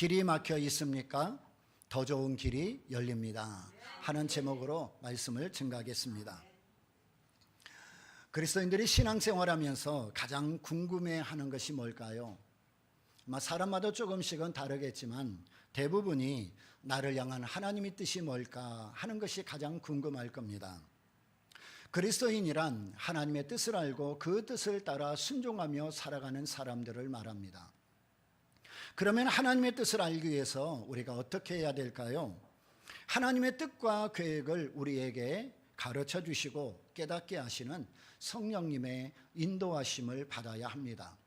길이 막혀 있습니까? 더 좋은 길이 열립니다 하는 제목으로 말씀을 증거하겠습니다. 그리스도인들이 신앙생활하면서 가장 궁금해하는 것이 뭘까요? 사람마다 조금씩은 다르겠지만 대부분이 나를 향한 하나님의 뜻이 뭘까 하는 것이 가장 궁금할 겁니다. 그리스도인이란 하나님의 뜻을 알고 그 뜻을 따라 순종하며 살아가는 사람들을 말합니다. 그러면 하나님의 뜻을 알기 위해서 우리가 어떻게 해야 될까요? 하나님의 뜻과 계획을 우리에게 가르쳐 주시고 깨닫게 하시는 성령님의 인도하심을 받아야 합니다.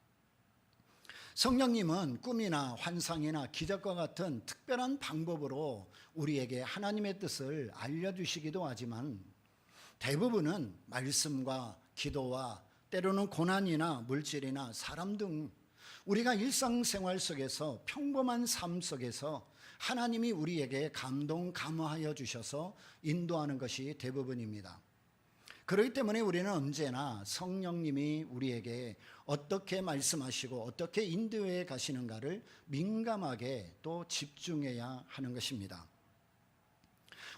성령님은 꿈이나 환상이나 기적과 같은 특별한 방법으로 우리에게 하나님의 뜻을 알려주시기도 하지만 대부분은 말씀과 기도와 때로는 고난이나 물질이나 사람 등 우리가 일상생활 속에서 평범한 삶 속에서 하나님이 우리에게 감동 감화하여 주셔서 인도하는 것이 대부분입니다. 그렇기 때문에 우리는 언제나 성령님이 우리에게 어떻게 말씀하시고 어떻게 인도해 가시는가를 민감하게 또 집중해야 하는 것입니다.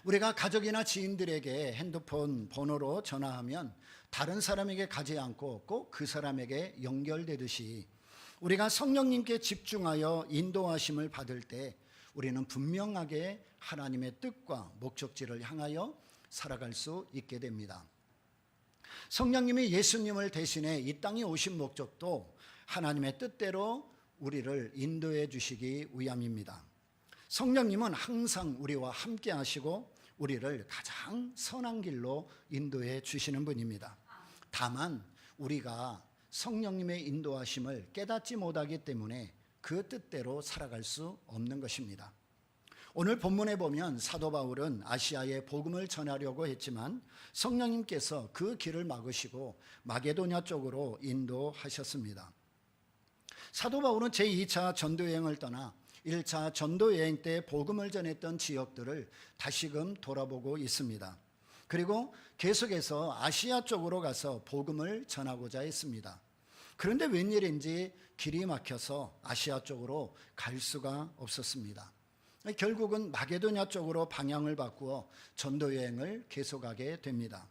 우리가 가족이나 지인들에게 핸드폰 번호로 전화하면 다른 사람에게 가지 않고 꼭 그 사람에게 연결되듯이 우리가 성령님께 집중하여 인도하심을 받을 때 우리는 분명하게 하나님의 뜻과 목적지를 향하여 살아갈 수 있게 됩니다. 성령님이 예수님을 대신해 이 땅에 오신 목적도 하나님의 뜻대로 우리를 인도해 주시기 위함입니다. 성령님은 항상 우리와 함께 하시고 우리를 가장 선한 길로 인도해 주시는 분입니다. 다만 우리가 성령님의 인도하심을 깨닫지 못하기 때문에 그 뜻대로 살아갈 수 없는 것입니다. 오늘 본문에 보면 사도 바울은 아시아에 복음을 전하려고 했지만 성령님께서 그 길을 막으시고 마게도냐 쪽으로 인도하셨습니다. 사도 바울은 제2차 전도여행을 떠나 1차 전도여행 때 복음을 전했던 지역들을 다시금 돌아보고 있습니다. 그리고 계속해서 아시아 쪽으로 가서 복음을 전하고자 했습니다. 그런데 웬일인지 길이 막혀서 아시아 쪽으로 갈 수가 없었습니다. 결국은 마게도냐 쪽으로 방향을 바꾸어 전도여행을 계속하게 됩니다.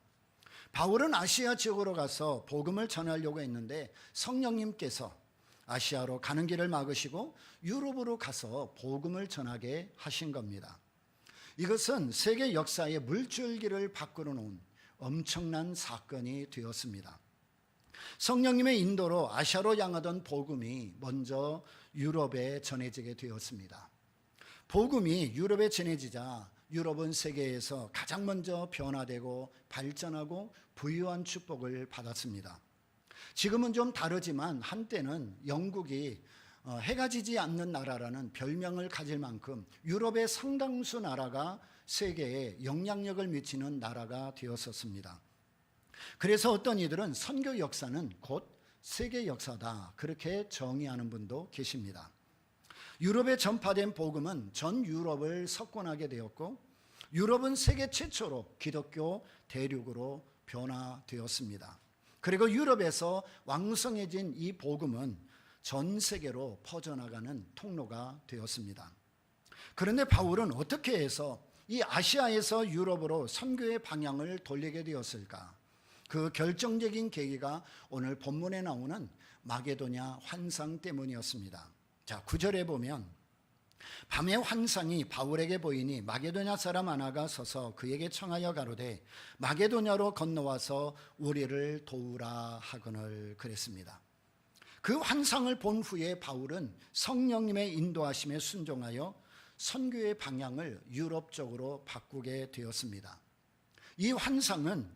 바울은 아시아 지역으로 가서 복음을 전하려고 했는데 성령님께서 아시아로 가는 길을 막으시고 유럽으로 가서 복음을 전하게 하신 겁니다. 이것은 세계 역사의 물줄기를 바꾸어 놓은 엄청난 사건이 되었습니다. 성령님의 인도로 아시아로 향하던 복음이 먼저 유럽에 전해지게 되었습니다. 복음이 유럽에 전해지자 유럽은 세계에서 가장 먼저 변화되고 발전하고 부유한 축복을 받았습니다. 지금은 좀 다르지만 한때는 영국이 해가 지지 않는 나라라는 별명을 가질 만큼 유럽의 상당수 나라가 세계에 영향력을 미치는 나라가 되었었습니다. 그래서 어떤 이들은 선교 역사는 곧 세계 역사다 그렇게 정의하는 분도 계십니다. 유럽에 전파된 복음은 전 유럽을 석권하게 되었고 유럽은 세계 최초로 기독교 대륙으로 변화되었습니다. 그리고 유럽에서 왕성해진 이 복음은 전 세계로 퍼져나가는 통로가 되었습니다. 그런데 바울은 어떻게 해서 이 아시아에서 유럽으로 선교의 방향을 돌리게 되었을까? 그 결정적인 계기가 오늘 본문에 나오는 마게도냐 환상 때문이었습니다. 자, 9절에 보면 밤의 환상이 바울에게 보이니 마게도냐 사람 하나가 서서 그에게 청하여 가로되 마게도냐로 건너와서 우리를 도우라 하거늘 그랬습니다. 그 환상을 본 후에 바울은 성령님의 인도하심에 순종하여 선교의 방향을 유럽 쪽으로 바꾸게 되었습니다. 이 환상은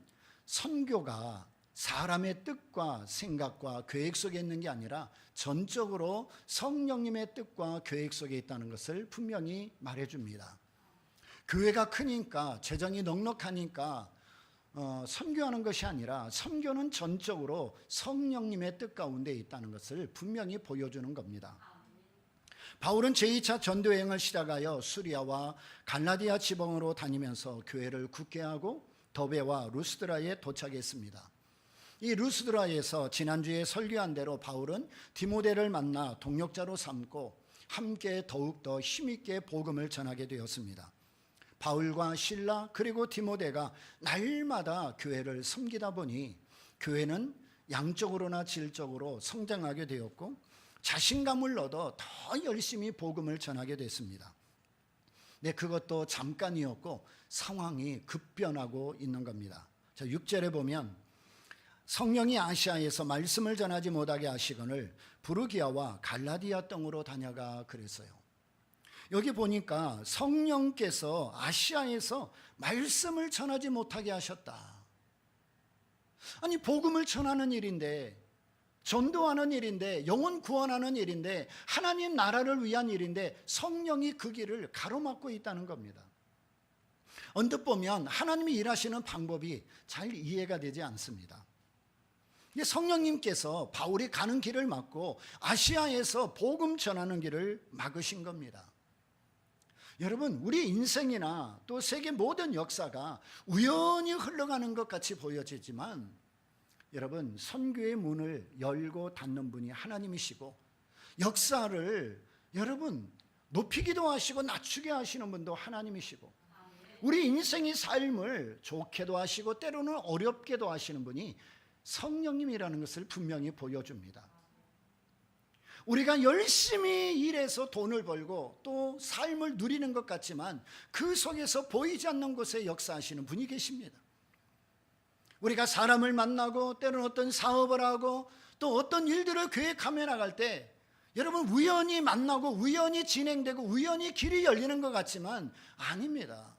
선교가 사람의 뜻과 생각과 계획 속에 있는 게 아니라 전적으로 성령님의 뜻과 계획 속에 있다는 것을 분명히 말해줍니다. 교회가 크니까 재정이 넉넉하니까 선교하는 것이 아니라 선교는 전적으로 성령님의 뜻 가운데 있다는 것을 분명히 보여주는 겁니다. 바울은 제2차 전도여행을 시작하여 수리아와 갈라디아 지방으로 다니면서 교회를 굳게 하고 더베와 루스드라에 도착했습니다. 이 루스드라에서 지난주에 설교한 대로 바울은 디모데를 만나 동역자로 삼고 함께 더욱더 힘있게 복음을 전하게 되었습니다. 바울과 실라 그리고 디모데가 날마다 교회를 섬기다 보니 교회는 양적으로나 질적으로 성장하게 되었고 자신감을 얻어 더 열심히 복음을 전하게 됐습니다. 네, 그것도 잠깐이었고 상황이 급변하고 있는 겁니다. 자, 6절에 보면 성령이 아시아에서 말씀을 전하지 못하게 하시거늘 부르기아와 갈라디아 땅으로 다녀가 그랬어요. 여기 보니까 성령께서 아시아에서 말씀을 전하지 못하게 하셨다. 아니, 복음을 전하는 일인데, 전도하는 일인데, 영혼 구원하는 일인데, 하나님 나라를 위한 일인데 성령이 그 길을 가로막고 있다는 겁니다. 언뜻 보면 하나님이 일하시는 방법이 잘 이해가 되지 않습니다. 성령님께서 바울이 가는 길을 막고 아시아에서 복음 전하는 길을 막으신 겁니다. 여러분, 우리 인생이나 또 세계 모든 역사가 우연히 흘러가는 것 같이 보여지지만 여러분, 선교의 문을 열고 닫는 분이 하나님이시고 역사를 여러분 높이기도 하시고 낮추게 하시는 분도 하나님이시고 우리 인생의 삶을 좋게도 하시고 때로는 어렵게도 하시는 분이 성령님이라는 것을 분명히 보여줍니다. 우리가 열심히 일해서 돈을 벌고 또 삶을 누리는 것 같지만 그 속에서 보이지 않는 곳에 역사하시는 분이 계십니다. 우리가 사람을 만나고 때로는 어떤 사업을 하고 또 어떤 일들을 계획하며 나갈 때 여러분 우연히 만나고 우연히 진행되고 우연히 길이 열리는 것 같지만 아닙니다.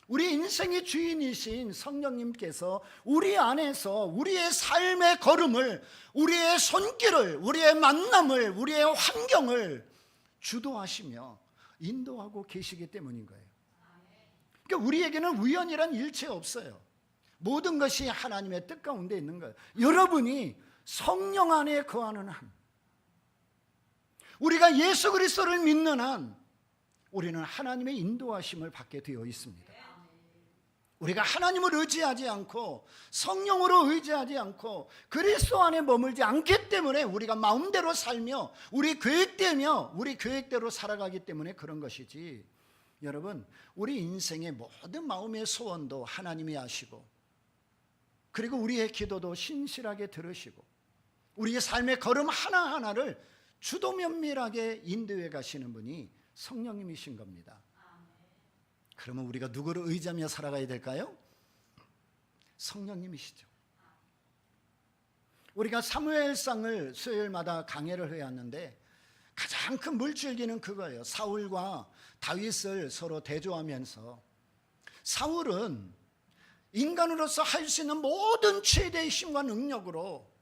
우리 인생의 주인이신 성령님께서 우리 안에서 우리의 삶의 걸음을, 우리의 손길을, 우리의 만남을, 우리의 환경을 주도하시며 인도하고 계시기 때문인 거예요. 그러니까 우리에게는 우연이란 일체 없어요. 모든 것이 하나님의 뜻 가운데 있는 거예요. 여러분이 성령 안에 거하는 한, 우리가 예수 그리스도를 믿는 한 우리는 하나님의 인도하심을 받게 되어 있습니다. 우리가 하나님을 의지하지 않고 성령으로 의지하지 않고 그리스도 안에 머물지 않기 때문에 우리가 마음대로 살며 우리 계획대로 살아가기 때문에 그런 것이지, 여러분 우리 인생의 모든 마음의 소원도 하나님이 아시고 그리고 우리의 기도도 신실하게 들으시고 우리의 삶의 걸음 하나하나를 주도 면밀하게 인도해 가시는 분이 성령님이신 겁니다. 그러면 우리가 누구를 의지하며 살아가야 될까요? 성령님이시죠. 우리가 사무엘상을 수요일마다 강해를 해왔는데 가장 큰 물줄기는 그거예요. 사울과 다윗을 서로 대조하면서 사울은 인간으로서 할 수 있는 모든 최대의 힘과 능력으로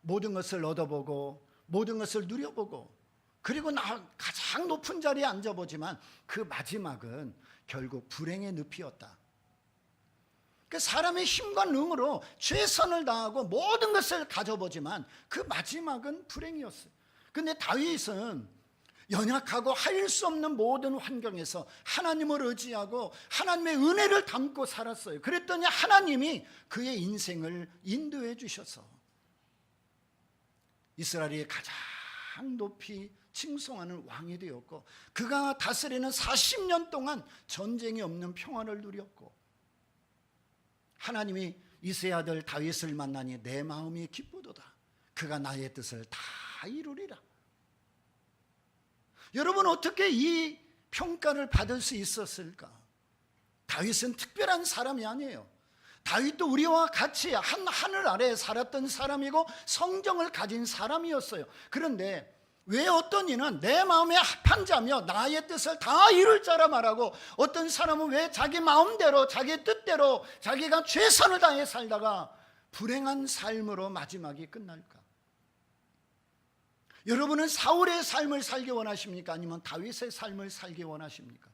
모든 것을 얻어보고 모든 것을 누려보고 그리고 가장 높은 자리에 앉아보지만 그 마지막은 결국 불행의 늪이었다. 그 사람의 힘과 능으로 최선을 다하고 모든 것을 가져보지만 그 마지막은 불행이었어요. 근데 다윗은 연약하고 할 수 없는 모든 환경에서 하나님을 의지하고 하나님의 은혜를 담고 살았어요. 그랬더니 하나님이 그의 인생을 인도해 주셔서 이스라엘이 가장 높이 칭송하는 왕이 되었고 그가 다스리는 40년 동안 전쟁이 없는 평화를 누렸고 하나님이 이새의 아들 다윗을 만나니 내 마음이 기쁘도다. 그가 나의 뜻을 다 이루리라. 여러분 어떻게 이 평가를 받을 수 있었을까? 다윗은 특별한 사람이 아니에요. 다윗도 우리와 같이 한 하늘 아래에 살았던 사람이고 성정을 가진 사람이었어요. 그런데 왜 어떤 이는 내 마음에 합한 자며 나의 뜻을 다 이룰 자라 말하고 어떤 사람은 왜 자기 마음대로 자기 뜻대로 자기가 최선을 다해 살다가 불행한 삶으로 마지막이 끝날까? 여러분은 사울의 삶을 살기 원하십니까? 아니면 다윗의 삶을 살기 원하십니까?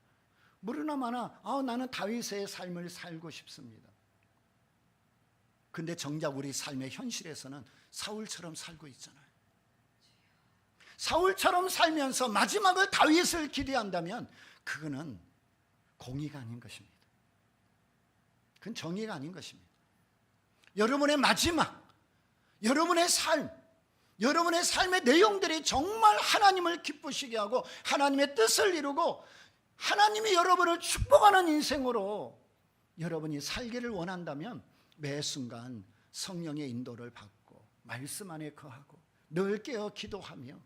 물으나 마나 나는 다윗의 삶을 살고 싶습니다. 근데 정작 우리 삶의 현실에서는 사울처럼 살고 있잖아요. 사울처럼 살면서 마지막을 다윗을 기대한다면 그거는 공의가 아닌 것입니다. 그건 정의가 아닌 것입니다. 여러분의 마지막, 여러분의 삶, 여러분의 삶의 내용들이 정말 하나님을 기쁘시게 하고 하나님의 뜻을 이루고 하나님이 여러분을 축복하는 인생으로 여러분이 살기를 원한다면 매 순간 성령의 인도를 받고 말씀 안에 거하고 늘 깨어 기도하며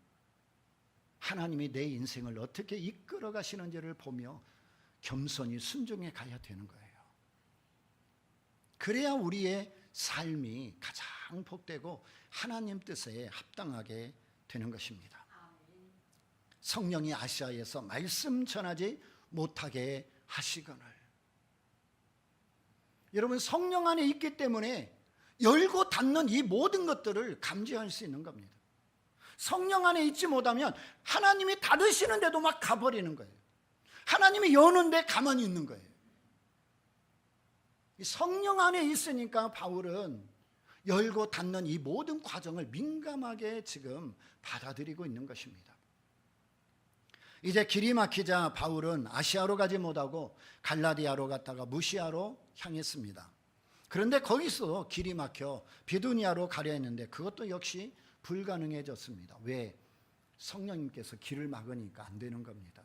하나님이 내 인생을 어떻게 이끌어 가시는지를 보며 겸손히 순종해 가야 되는 거예요. 그래야 우리의 삶이 가장 복되고 하나님 뜻에 합당하게 되는 것입니다. 성령이 아시아에서 말씀 전하지 못하게 하시거늘. 여러분, 성령 안에 있기 때문에 열고 닫는 이 모든 것들을 감지할 수 있는 겁니다. 성령 안에 있지 못하면 하나님이 닫으시는데도 막 가버리는 거예요. 하나님이 여는데 가만히 있는 거예요. 성령 안에 있으니까 바울은 열고 닫는 이 모든 과정을 민감하게 지금 받아들이고 있는 것입니다. 이제 길이 막히자 바울은 아시아로 가지 못하고 갈라디아로 갔다가 무시아로 향했습니다. 그런데 거기서 길이 막혀 비두니아로 가려 했는데 그것도 역시 불가능해졌습니다. 왜? 성령님께서 길을 막으니까 안 되는 겁니다.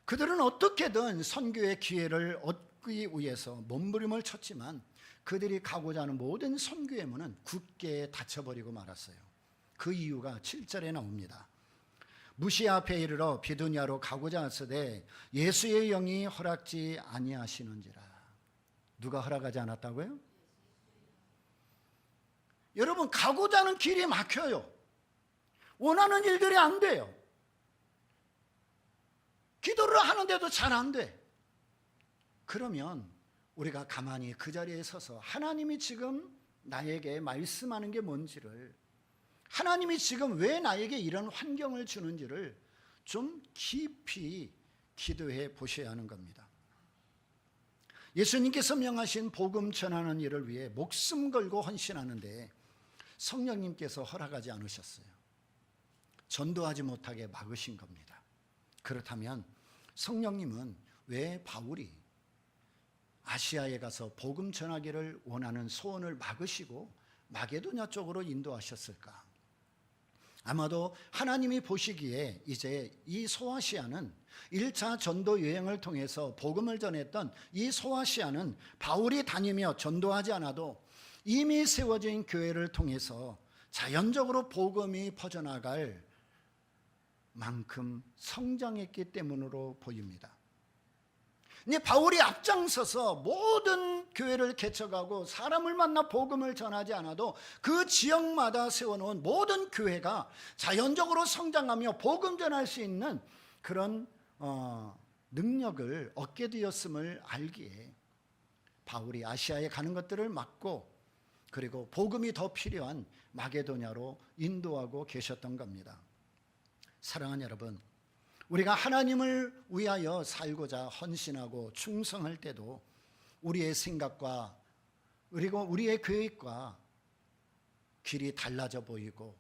그들은 어떻게든 선교의 기회를 얻기 위해서 몸부림을 쳤지만 그들이 가고자 하는 모든 선교의 문은 굳게 닫혀버리고 말았어요. 그 이유가 7절에 나옵니다. 무시아 앞에 이르러 비두니아로 가고자 하시되 예수의 영이 허락지 아니하시는지라. 누가 허락하지 않았다고요? 여러분, 가고자 하는 길이 막혀요. 원하는 일들이 안 돼요. 기도를 하는데도 잘 안 돼. 그러면 우리가 가만히 그 자리에 서서 하나님이 지금 나에게 말씀하는 게 뭔지를, 하나님이 지금 왜 나에게 이런 환경을 주는지를 좀 깊이 기도해 보셔야 하는 겁니다. 예수님께서 명하신 복음 전하는 일을 위해 목숨 걸고 헌신하는데 성령님께서 허락하지 않으셨어요. 전도하지 못하게 막으신 겁니다. 그렇다면 성령님은 왜 바울이 아시아에 가서 복음 전하기를 원하는 소원을 막으시고 마게도냐 쪽으로 인도하셨을까? 아마도 하나님이 보시기에 이제 이 소아시아는 1차 전도 여행을 통해서 복음을 전했던 이 소아시아는 바울이 다니며 전도하지 않아도 이미 세워진 교회를 통해서 자연적으로 복음이 퍼져나갈 만큼 성장했기 때문으로 보입니다. 근데 바울이 앞장서서 모든 교회를 개척하고 사람을 만나 복음을 전하지 않아도 그 지역마다 세워놓은 모든 교회가 자연적으로 성장하며 복음 전할 수 있는 그런 능력을 얻게 되었음을 알기에 바울이 아시아에 가는 것들을 막고 그리고 복음이 더 필요한 마게도냐로 인도하고 계셨던 겁니다. 사랑하는 여러분, 우리가 하나님을 위하여 살고자 헌신하고 충성할 때도 우리의 생각과 그리고 우리의 계획과 길이 달라져 보이고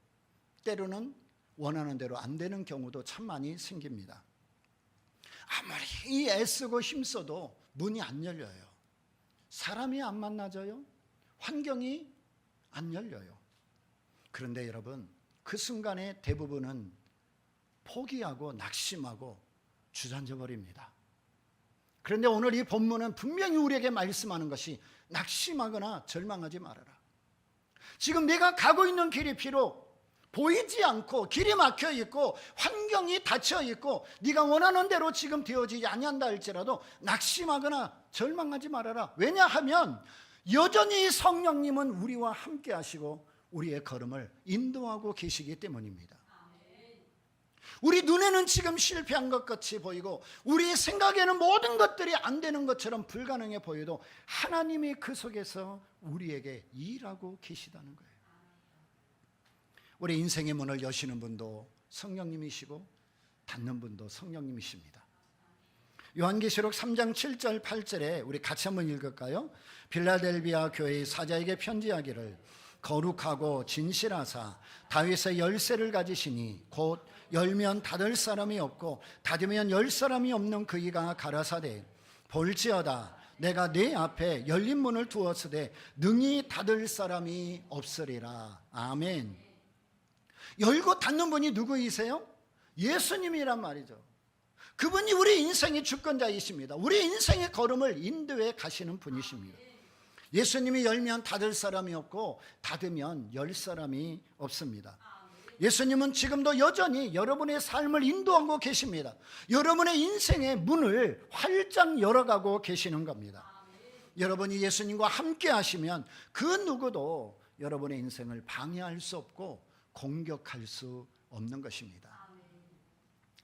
때로는 원하는 대로 안 되는 경우도 참 많이 생깁니다. 아무리 애쓰고 힘써도 문이 안 열려요. 사람이 안 만나져요. 환경이 안 열려요. 그런데 여러분, 그 순간에 대부분은 포기하고 낙심하고 주저앉아 버립니다. 그런데 오늘 이 본문은 분명히 우리에게 말씀하는 것이 낙심하거나 절망하지 말아라. 지금 내가 가고 있는 길이 비록 보이지 않고 길이 막혀 있고 환경이 닫혀 있고 네가 원하는 대로 지금 되어지지 아니한다 할지라도 낙심하거나 절망하지 말아라. 왜냐하면 여전히 성령님은 우리와 함께 하시고 우리의 걸음을 인도하고 계시기 때문입니다. 우리 눈에는 지금 실패한 것 같이 보이고 우리 생각에는 모든 것들이 안 되는 것처럼 불가능해 보여도 하나님이 그 속에서 우리에게 일하고 계시다는 거예요. 우리 인생의 문을 여시는 분도 성령님이시고 닫는 분도 성령님이십니다. 요한계시록 3장 7절 8절에 우리 같이 한번 읽을까요? 빌라델비아 교회의 사자에게 편지하기를 거룩하고 진실하사 다윗의 열쇠를 가지시니 곧 열면 닫을 사람이 없고 닫으면 열 사람이 없는 그이가 가라사대 볼지어다 내가 네 앞에 열린 문을 두었으되 능히 닫을 사람이 없으리라. 아멘. 열고 닫는 분이 누구이세요? 예수님이란 말이죠. 그분이 우리 인생의 주권자이십니다. 우리 인생의 걸음을 인도해 가시는 분이십니다. 예수님이 열면 닫을 사람이 없고 닫으면 열 사람이 없습니다. 예수님은 지금도 여전히 여러분의 삶을 인도하고 계십니다. 여러분의 인생의 문을 활짝 열어가고 계시는 겁니다. 여러분이 예수님과 함께 하시면 그 누구도 여러분의 인생을 방해할 수 없고 공격할 수 없는 것입니다.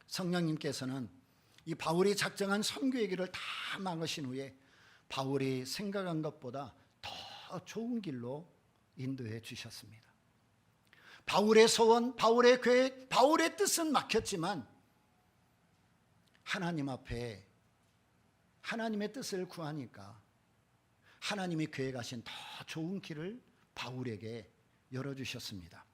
성령님께서는 이 바울이 작정한 선교의 길을 다 막으신 후에 바울이 생각한 것보다 더 좋은 길로 인도해 주셨습니다. 바울의 소원, 바울의 계획, 바울의 뜻은 막혔지만 하나님 앞에 하나님의 뜻을 구하니까 하나님이 계획하신 더 좋은 길을 바울에게 열어주셨습니다.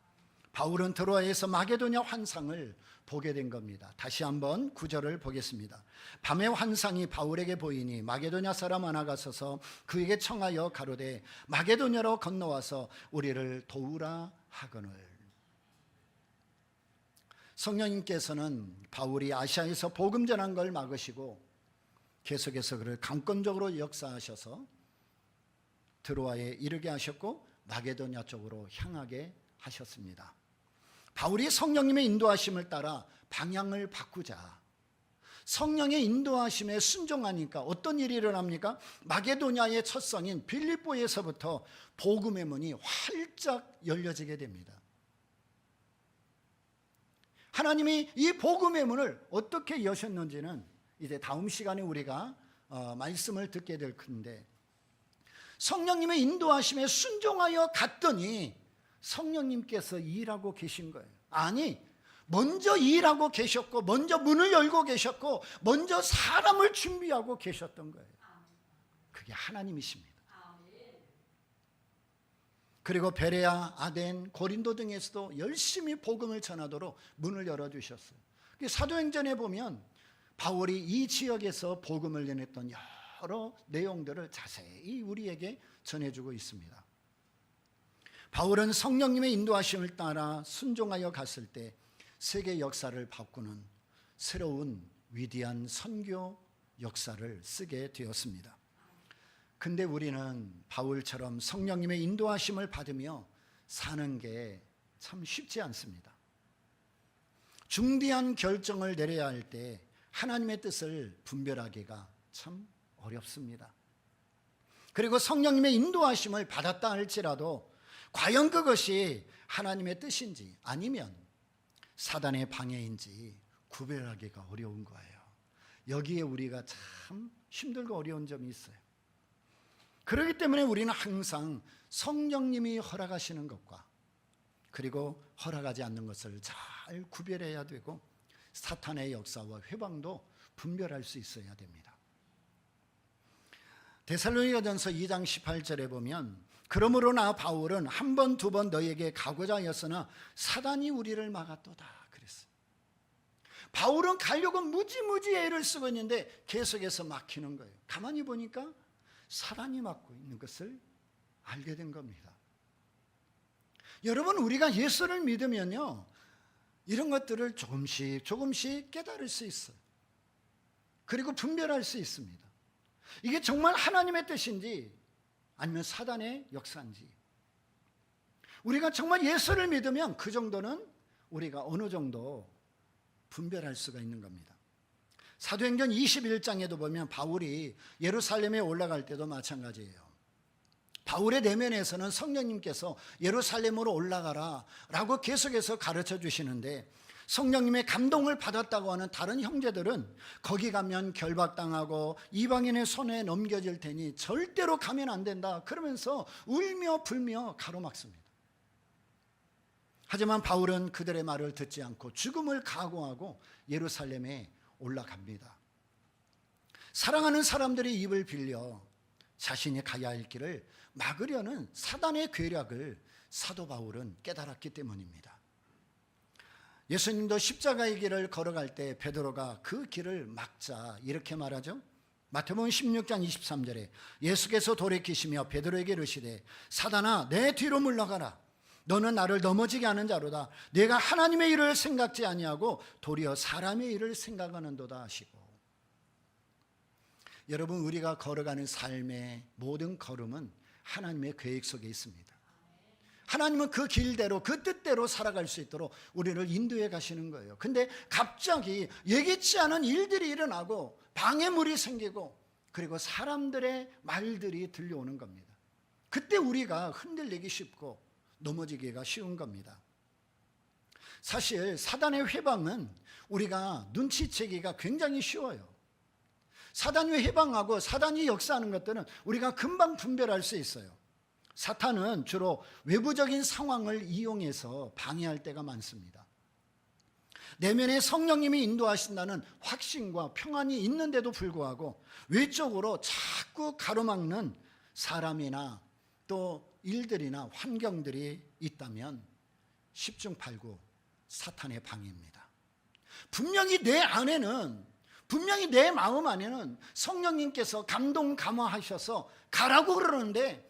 바울은 드로아에서 마게도냐 환상을 보게 된 겁니다. 다시 한번 9절을 보겠습니다. 밤의 환상이 바울에게 보이니 마게도냐 사람 하나가 서서 그에게 청하여 가로되 마게도냐로 건너와서 우리를 도우라 하거늘. 성령님께서는 바울이 아시아에서 복음 전한 걸 막으시고 계속해서 그를 강권적으로 역사하셔서 드로아에 이르게 하셨고 마게도냐 쪽으로 향하게 하셨습니다. 바울이 성령님의 인도하심을 따라 방향을 바꾸자 성령의 인도하심에 순종하니까 어떤 일이 일어납니까? 마게도냐의 첫 성인 빌립보에서부터 복음의 문이 활짝 열려지게 됩니다. 하나님이 이 복음의 문을 어떻게 여셨는지는 이제 다음 시간에 우리가 말씀을 듣게 될 텐데, 성령님의 인도하심에 순종하여 갔더니 성령님께서 일하고 계신 거예요. 아니, 먼저 일하고 계셨고 먼저 문을 열고 계셨고 먼저 사람을 준비하고 계셨던 거예요. 그게 하나님이십니다. 그리고 베레아, 아덴, 고린도 등에서도 열심히 복음을 전하도록 문을 열어주셨어요. 사도행전에 보면 바울이 이 지역에서 복음을 전했던 여러 내용들을 자세히 우리에게 전해주고 있습니다. 바울은 성령님의 인도하심을 따라 순종하여 갔을 때 세계 역사를 바꾸는 새로운 위대한 선교 역사를 쓰게 되었습니다. 근데 우리는 바울처럼 성령님의 인도하심을 받으며 사는 게 참 쉽지 않습니다. 중대한 결정을 내려야 할 때 하나님의 뜻을 분별하기가 참 어렵습니다. 그리고 성령님의 인도하심을 받았다 할지라도 과연 그것이 하나님의 뜻인지 아니면 사단의 방해인지 구별하기가 어려운 거예요. 여기에 우리가 참 힘들고 어려운 점이 있어요. 그렇기 때문에 우리는 항상 성령님이 허락하시는 것과 그리고 허락하지 않는 것을 잘 구별해야 되고 사탄의 역사와 회방도 분별할 수 있어야 됩니다. 데살로니가전서 2장 18절에 보면 그러므로 나 바울은 한 번 두 번 너에게 가고자 하였으나 사단이 우리를 막았도다 그랬어요. 바울은 가려고 무지무지 애를 쓰고 있는데 계속해서 막히는 거예요. 가만히 보니까 사단이 막고 있는 것을 알게 된 겁니다. 여러분, 우리가 예수를 믿으면요 이런 것들을 조금씩 깨달을 수 있어요. 그리고 분별할 수 있습니다. 이게 정말 하나님의 뜻인지 아니면 사단의 역사인지, 우리가 정말 예수를 믿으면 그 정도는 우리가 어느 정도 분별할 수가 있는 겁니다. 사도행전 21장에도 보면 바울이 예루살렘에 올라갈 때도 마찬가지예요. 바울의 내면에서는 성령님께서 예루살렘으로 올라가라 라고 계속해서 가르쳐 주시는데, 성령님의 감동을 받았다고 하는 다른 형제들은 거기 가면 결박당하고 이방인의 손에 넘겨질 테니 절대로 가면 안 된다 그러면서 울며 불며 가로막습니다. 하지만 바울은 그들의 말을 듣지 않고 죽음을 각오하고 예루살렘에 올라갑니다. 사랑하는 사람들의 입을 빌려 자신이 가야 할 길을 막으려는 사단의 괴략을 사도 바울은 깨달았기 때문입니다. 예수님도 십자가의 길을 걸어갈 때 베드로가 그 길을 막자 이렇게 말하죠. 마태복음 16장 23절에 예수께서 돌이키시며 베드로에게 이르시되 사단아 내 뒤로 물러가라. 너는 나를 넘어지게 하는 자로다. 내가 하나님의 일을 생각지 아니하고 도리어 사람의 일을 생각하는도다 하시고. 여러분, 우리가 걸어가는 삶의 모든 걸음은 하나님의 계획 속에 있습니다. 하나님은 그 길대로 그 뜻대로 살아갈 수 있도록 우리를 인도해 가시는 거예요. 근데 갑자기 예기치 않은 일들이 일어나고 방해물이 생기고 그리고 사람들의 말들이 들려오는 겁니다. 그때 우리가 흔들리기 쉽고 넘어지기가 쉬운 겁니다. 사실 사단의 회방은 우리가 눈치채기가 굉장히 쉬워요. 사단이 회방하고 사단이 역사하는 것들은 우리가 금방 분별할 수 있어요. 사탄은 주로 외부적인 상황을 이용해서 방해할 때가 많습니다. 내면에 성령님이 인도하신다는 확신과 평안이 있는데도 불구하고 외적으로 자꾸 가로막는 사람이나 또 일들이나 환경들이 있다면 10중 8구 사탄의 방해입니다. 분명히 내 안에는, 분명히 내 마음 안에는 성령님께서 감동 감화하셔서 가라고 그러는데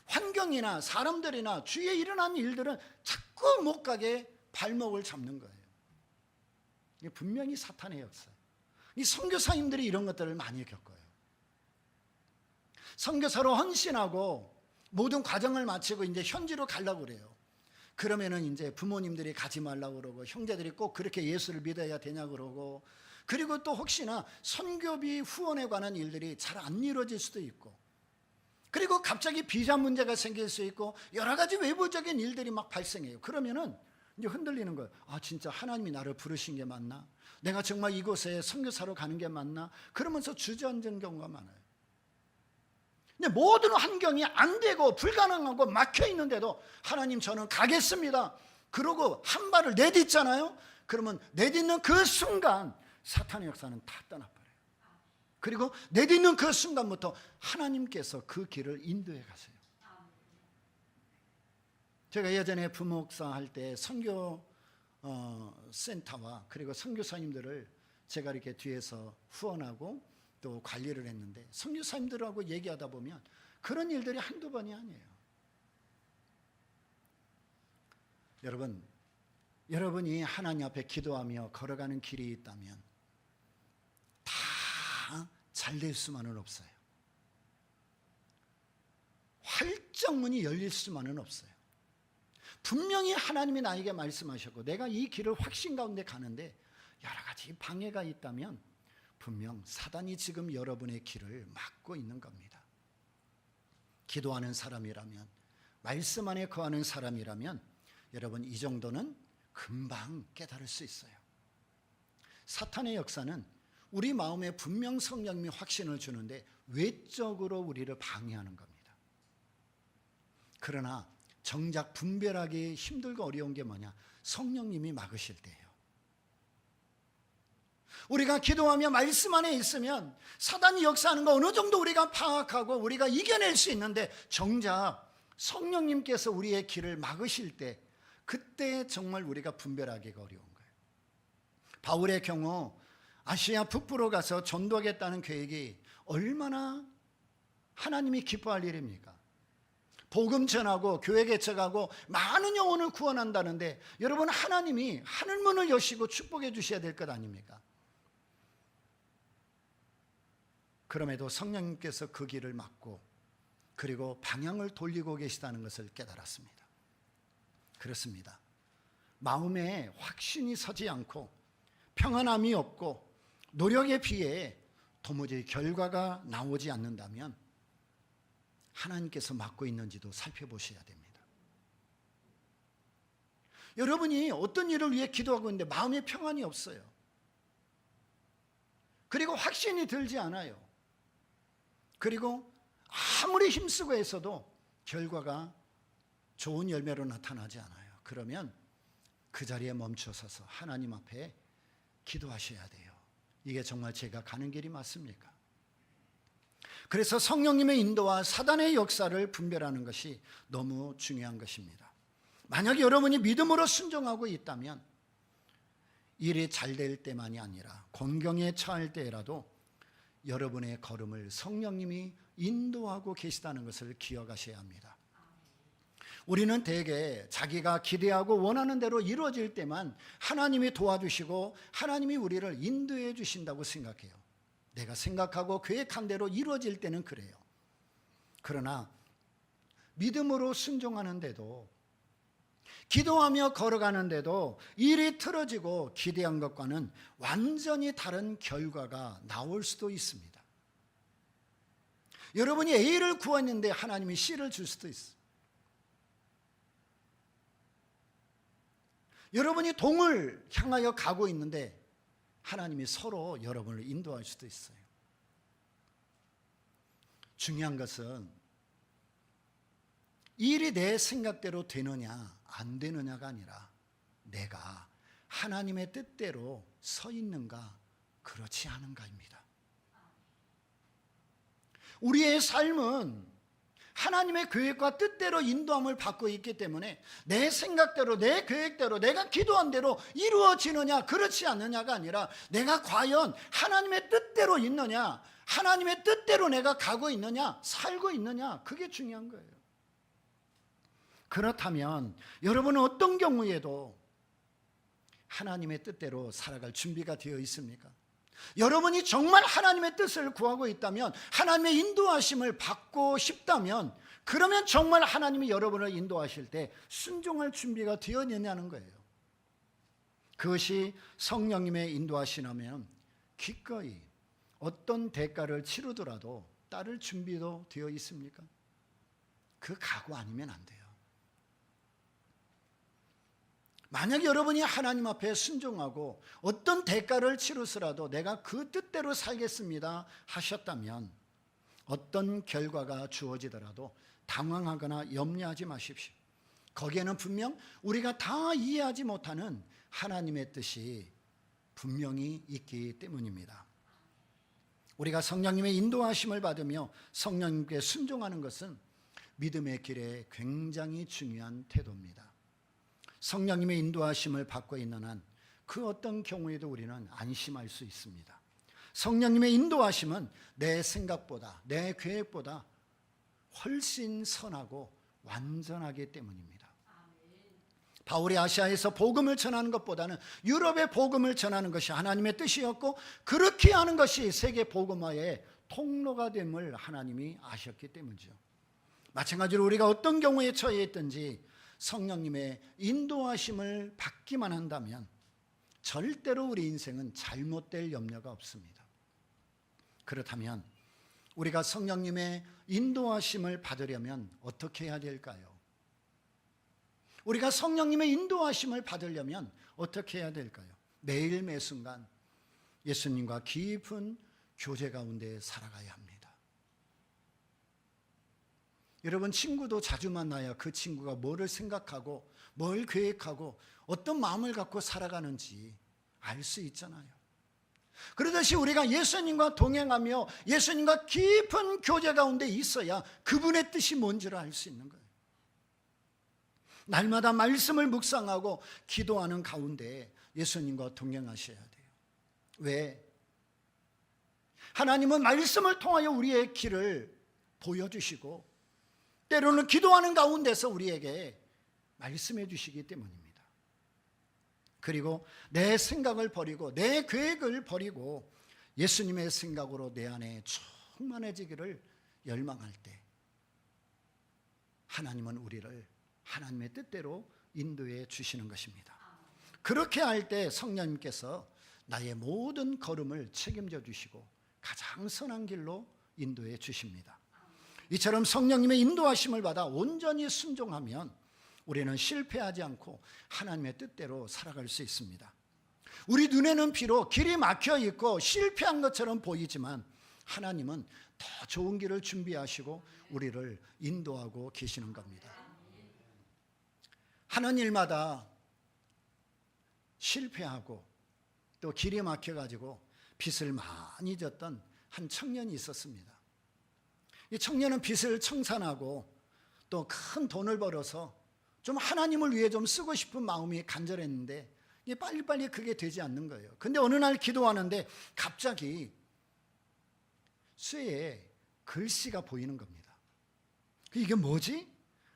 환경이나 사람들이나 주위에 일어난 일들은 자꾸 못 가게 발목을 잡는 거예요. 이게 분명히 사탄의 역사예요. 이 선교사님들이 이런 것들을 많이 겪어요. 선교사로 헌신하고 모든 과정을 마치고 이제 현지로 가려고 그래요. 그러면은 이제 부모님들이 가지 말라고 그러고 형제들이 꼭 그렇게 예수를 믿어야 되냐 그러고, 그리고 또 혹시나 선교비 후원에 관한 일들이 잘 안 이루어질 수도 있고, 그리고 갑자기 비자 문제가 생길 수 있고 여러 가지 외부적인 일들이 막 발생해요. 그러면은 이제 흔들리는 거예요. 아, 진짜 하나님이 나를 부르신 게 맞나? 내가 정말 이곳에 선교사로 가는 게 맞나? 그러면서 주저앉은 경우가 많아요. 근데 모든 환경이 안 되고 불가능하고 막혀 있는데도 하나님 저는 가겠습니다. 그러고 한 발을 내딛잖아요. 그러면 내딛는 그 순간 사탄의 역사는 다 떠나버려요. 그리고 내딛는 그 순간부터 하나님께서 그 길을 인도해 가세요. 제가 예전에 부목사 할 때 선교 센터와 그리고 선교사님들을 제가 이렇게 뒤에서 후원하고 또 관리를 했는데, 선교사님들하고 얘기하다 보면 그런 일들이 한두 번이 아니에요. 여러분이 하나님 앞에 기도하며 걸어가는 길이 있다면 다 잘 될 수만은 없어요. 활짝문이 열릴 수만은 없어요. 분명히 하나님이 나에게 말씀하셨고 내가 이 길을 확신 가운데 가는데 여러 가지 방해가 있다면 분명 사단이 지금 여러분의 길을 막고 있는 겁니다. 기도하는 사람이라면, 말씀 안에 거하는 사람이라면 여러분 이 정도는 금방 깨달을 수 있어요. 사탄의 역사는 우리 마음에 분명 성령님이 확신을 주는데 외적으로 우리를 방해하는 겁니다. 그러나 정작 분별하기 힘들고 어려운 게 뭐냐? 성령님이 막으실 때예요. 우리가 기도하며 말씀 안에 있으면 사단이 역사하는 거 어느 정도 우리가 파악하고 우리가 이겨낼 수 있는데, 정작 성령님께서 우리의 길을 막으실 때 그때 정말 우리가 분별하기가 어려운 거예요. 바울의 경우 아시아 북부로 가서 전도하겠다는 계획이 얼마나 하나님이 기뻐할 일입니까? 복음 전하고 교회 개척하고 많은 영혼을 구원한다는데 여러분, 하나님이 하늘문을 여시고 축복해 주셔야 될 것 아닙니까? 그럼에도 성령님께서 그 길을 막고 그리고 방향을 돌리고 계시다는 것을 깨달았습니다. 그렇습니다. 마음에 확신이 서지 않고 평안함이 없고 노력에 비해 도무지 결과가 나오지 않는다면 하나님께서 막고 있는지도 살펴보셔야 됩니다. 여러분이 어떤 일을 위해 기도하고 있는데 마음에 평안이 없어요. 그리고 확신이 들지 않아요. 그리고 아무리 힘쓰고 해서도 결과가 좋은 열매로 나타나지 않아요. 그러면 그 자리에 멈춰서서 하나님 앞에 기도하셔야 돼요. 이게 정말 제가 가는 길이 맞습니까? 그래서 성령님의 인도와 사단의 역사를 분별하는 것이 너무 중요한 것입니다. 만약에 여러분이 믿음으로 순종하고 있다면 일이 잘 될 때만이 아니라 곤경에 처할 때라도 여러분의 걸음을 성령님이 인도하고 계시다는 것을 기억하셔야 합니다. 우리는 대개 자기가 기대하고 원하는 대로 이루어질 때만 하나님이 도와주시고 하나님이 우리를 인도해 주신다고 생각해요. 내가 생각하고 계획한 대로 이루어질 때는 그래요. 그러나 믿음으로 순종하는데도, 기도하며 걸어가는데도 일이 틀어지고 기대한 것과는 완전히 다른 결과가 나올 수도 있습니다. 여러분이 A를 구했는데 하나님이 C를 줄 수도 있어요. 여러분이 동을 향하여 가고 있는데 하나님이 서로 여러분을 인도할 수도 있어요. 중요한 것은 일이 내 생각대로 되느냐 안 되느냐가 아니라 내가 하나님의 뜻대로 서 있는가 그렇지 않은가입니다. 우리의 삶은 하나님의 계획과 뜻대로 인도함을 받고 있기 때문에 내 생각대로 내 계획대로 내가 기도한 대로 이루어지느냐 그렇지 않느냐가 아니라 내가 과연 하나님의 뜻대로 있느냐, 하나님의 뜻대로 내가 가고 있느냐, 살고 있느냐, 그게 중요한 거예요. 그렇다면 여러분은 어떤 경우에도 하나님의 뜻대로 살아갈 준비가 되어 있습니까? 여러분이 정말 하나님의 뜻을 구하고 있다면, 하나님의 인도하심을 받고 싶다면, 그러면 정말 하나님이 여러분을 인도하실 때 순종할 준비가 되어 있느냐는 거예요. 그것이 성령님의 인도하시라면 기꺼이 어떤 대가를 치르더라도 따를 준비도 되어 있습니까? 그 각오 아니면 안 돼요. 만약 여러분이 하나님 앞에 순종하고 어떤 대가를 치르서라도 내가 그 뜻대로 살겠습니다 하셨다면 어떤 결과가 주어지더라도 당황하거나 염려하지 마십시오. 거기에는 분명 우리가 다 이해하지 못하는 하나님의 뜻이 분명히 있기 때문입니다. 우리가 성령님의 인도하심을 받으며 성령님께 순종하는 것은 믿음의 길에 굉장히 중요한 태도입니다. 성령님의 인도하심을 받고 있는 한 그 어떤 경우에도 우리는 안심할 수 있습니다. 성령님의 인도하심은 내 생각보다, 내 계획보다 훨씬 선하고 완전하기 때문입니다. 바울이 아시아에서 복음을 전하는 것보다는 유럽에 복음을 전하는 것이 하나님의 뜻이었고, 그렇게 하는 것이 세계 복음화의 통로가 됨을 하나님이 아셨기 때문이죠. 마찬가지로 우리가 어떤 경우에 처해 있든지 성령님의 인도하심을 받기만 한다면 절대로 우리 인생은 잘못될 염려가 없습니다. 그렇다면 우리가 성령님의 인도하심을 받으려면 어떻게 해야 될까요? 우리가 성령님의 인도하심을 받으려면 어떻게 해야 될까요? 매일 매순간 예수님과 깊은 교제 가운데 살아가야 합니다. 여러분, 친구도 자주 만나야 그 친구가 뭐를 생각하고 뭘 계획하고 어떤 마음을 갖고 살아가는지 알 수 있잖아요. 그러듯이 우리가 예수님과 동행하며 예수님과 깊은 교제 가운데 있어야 그분의 뜻이 뭔지를 알 수 있는 거예요. 날마다 말씀을 묵상하고 기도하는 가운데 예수님과 동행하셔야 돼요. 왜? 하나님은 말씀을 통하여 우리의 길을 보여주시고 때로는 기도하는 가운데서 우리에게 말씀해 주시기 때문입니다. 그리고 내 생각을 버리고 내 계획을 버리고 예수님의 생각으로 내 안에 충만해지기를 열망할 때 하나님은 우리를 하나님의 뜻대로 인도해 주시는 것입니다. 그렇게 할 때 성령님께서 나의 모든 걸음을 책임져 주시고 가장 선한 길로 인도해 주십니다. 이처럼 성령님의 인도하심을 받아 온전히 순종하면 우리는 실패하지 않고 하나님의 뜻대로 살아갈 수 있습니다. 우리 눈에는 비록 길이 막혀 있고 실패한 것처럼 보이지만 하나님은 더 좋은 길을 준비하시고 우리를 인도하고 계시는 겁니다. 하는 일마다 실패하고 또 길이 막혀가지고 빚을 많이 졌던 한 청년이 있었습니다. 이 청년은 빚을 청산하고 또 큰 돈을 벌어서 좀 하나님을 위해 좀 쓰고 싶은 마음이 간절했는데 이게 빨리빨리 그게 되지 않는 거예요. 근데 어느 날 기도하는데 갑자기 쇠에 글씨가 보이는 겁니다. 이게 뭐지?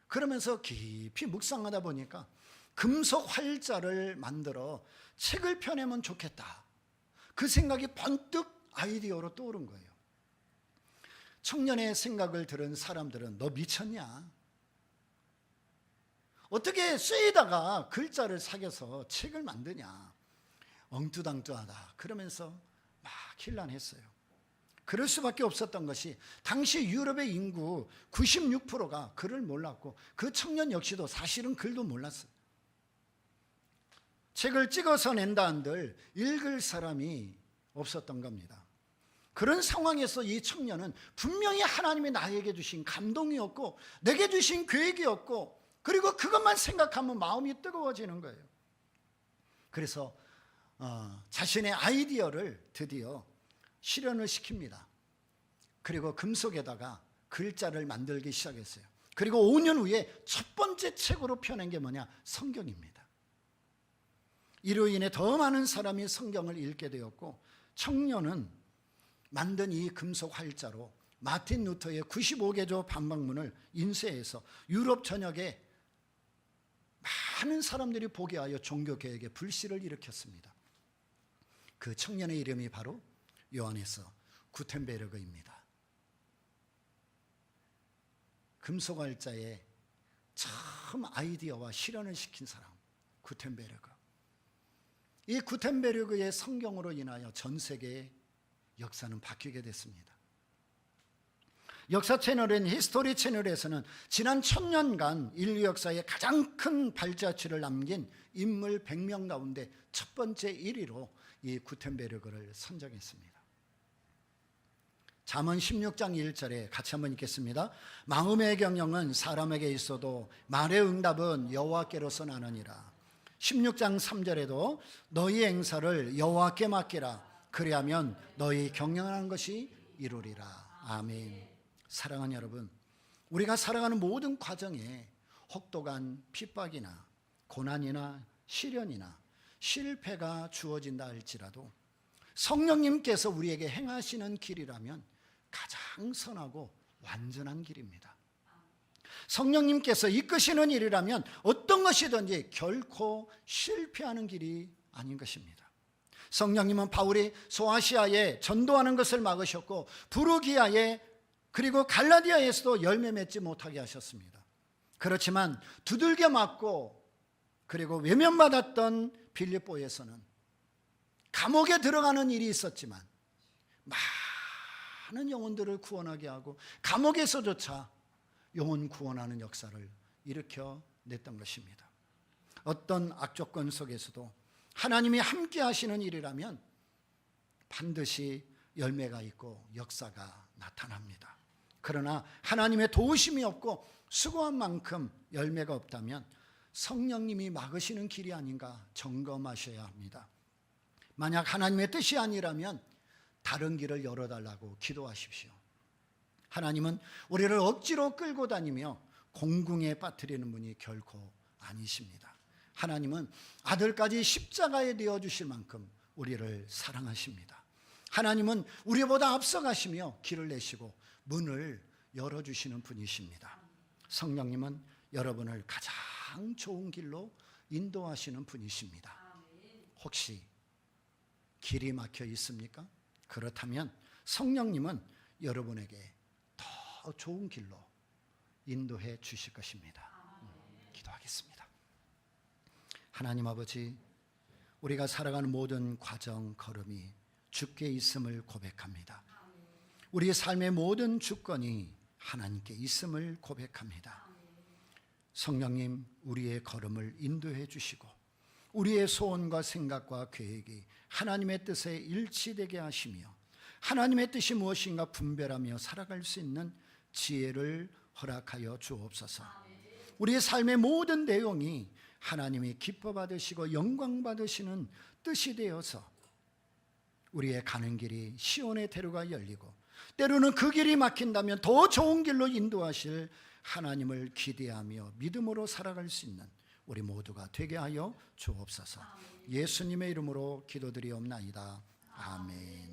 그러면서 깊이 묵상하다 보니까 금속 활자를 만들어 책을 펴내면 좋겠다. 그 생각이 번뜩 아이디어로 떠오른 거예요. 청년의 생각을 들은 사람들은 너 미쳤냐? 어떻게 쇠에다가 글자를 새겨서 책을 만드냐? 엉뚜당뚜하다. 그러면서 막 hir난했어요. 그럴 수밖에 없었던 것이 당시 유럽의 인구 96%가 글을 몰랐고 그 청년 역시도 사실은 글도 몰랐어요. 책을 찍어서 낸다 한들 읽을 사람이 없었던 겁니다. 그런 상황에서 이 청년은 분명히 하나님이 나에게 주신 감동이었고 내게 주신 계획이었고 그리고 그것만 생각하면 마음이 뜨거워지는 거예요. 그래서 자신의 아이디어를 드디어 실현을 시킵니다. 그리고 금속에다가 글자를 만들기 시작했어요. 그리고 5년 후에 첫 번째 책으로 펴낸 게 뭐냐? 성경입니다. 이로 인해 더 많은 사람이 성경을 읽게 되었고 청년은 만든 이 금속 활자로 마틴 루터의 95개조 반박문을 인쇄해서 유럽 전역에 많은 사람들이 보게 하여 종교개혁의 불씨를 일으켰습니다. 그 청년의 이름이 바로 요하네스 구텐베르그입니다. 금속 활자에 처음 아이디어와 실현을 시킨 사람 구텐베르그. 이 구텐베르그의 성경으로 인하여 전 세계의 역사는 바뀌게 됐습니다. 역사 채널인 히스토리 채널에서는 지난 1000년간 인류 역사에 가장 큰 발자취를 남긴 인물 100명 가운데 첫 번째 1위로 이 구텐베르그를 선정했습니다. 잠언 16장 1절에 같이 한번 읽겠습니다. 마음의 경영은 사람에게 있어도 말의 응답은 여호와께로서 나느니라. 16장 3절에도 너희 행사를 여호와께 맡기라. 그리하면 너희 경영하는 것이 이루리라. 아멘. 사랑하는 여러분, 우리가 살아가는 모든 과정에 혹독한 핍박이나 고난이나 시련이나 실패가 주어진다 할지라도 성령님께서 우리에게 행하시는 길이라면 가장 선하고 완전한 길입니다. 성령님께서 이끄시는 일이라면 어떤 것이든지 결코 실패하는 길이 아닌 것입니다. 성령님은 바울이 소아시아에 전도하는 것을 막으셨고 부르기아에 그리고 갈라디아에서도 열매 맺지 못하게 하셨습니다. 그렇지만 두들겨 맞고 그리고 외면받았던 빌립보에서는 감옥에 들어가는 일이 있었지만 많은 영혼들을 구원하게 하고 감옥에서조차 영혼 구원하는 역사를 일으켜냈던 것입니다. 어떤 악조건 속에서도 하나님이 함께 하시는 일이라면 반드시 열매가 있고 역사가 나타납니다. 그러나 하나님의 도우심이 없고 수고한 만큼 열매가 없다면 성령님이 막으시는 길이 아닌가 점검하셔야 합니다. 만약 하나님의 뜻이 아니라면 다른 길을 열어달라고 기도하십시오. 하나님은 우리를 억지로 끌고 다니며 공궁에 빠뜨리는 분이 결코 아니십니다. 하나님은 아들까지 십자가에 내어주실 만큼 우리를 사랑하십니다. 하나님은 우리보다 앞서가시며 길을 내시고 문을 열어주시는 분이십니다. 성령님은 여러분을 가장 좋은 길로 인도하시는 분이십니다. 혹시 길이 막혀 있습니까? 그렇다면 성령님은 여러분에게 더 좋은 길로 인도해 주실 것입니다. 기도하겠습니다. 하나님 아버지, 우리가 살아가는 모든 과정 걸음이 주께 있음을 고백합니다. 우리의 삶의 모든 주권이 하나님께 있음을 고백합니다. 성령님, 우리의 걸음을 인도해 주시고 우리의 소원과 생각과 계획이 하나님의 뜻에 일치되게 하시며 하나님의 뜻이 무엇인가 분별하며 살아갈 수 있는 지혜를 허락하여 주옵소서. 우리의 삶의 모든 내용이 하나님이 기뻐 받으시고 영광 받으시는 뜻이 되어서 우리의 가는 길이 시온의 대로가 열리고 때로는 그 길이 막힌다면 더 좋은 길로 인도하실 하나님을 기대하며 믿음으로 살아갈 수 있는 우리 모두가 되게 하여 주옵소서. 예수님의 이름으로 기도드리옵나이다. 아멘.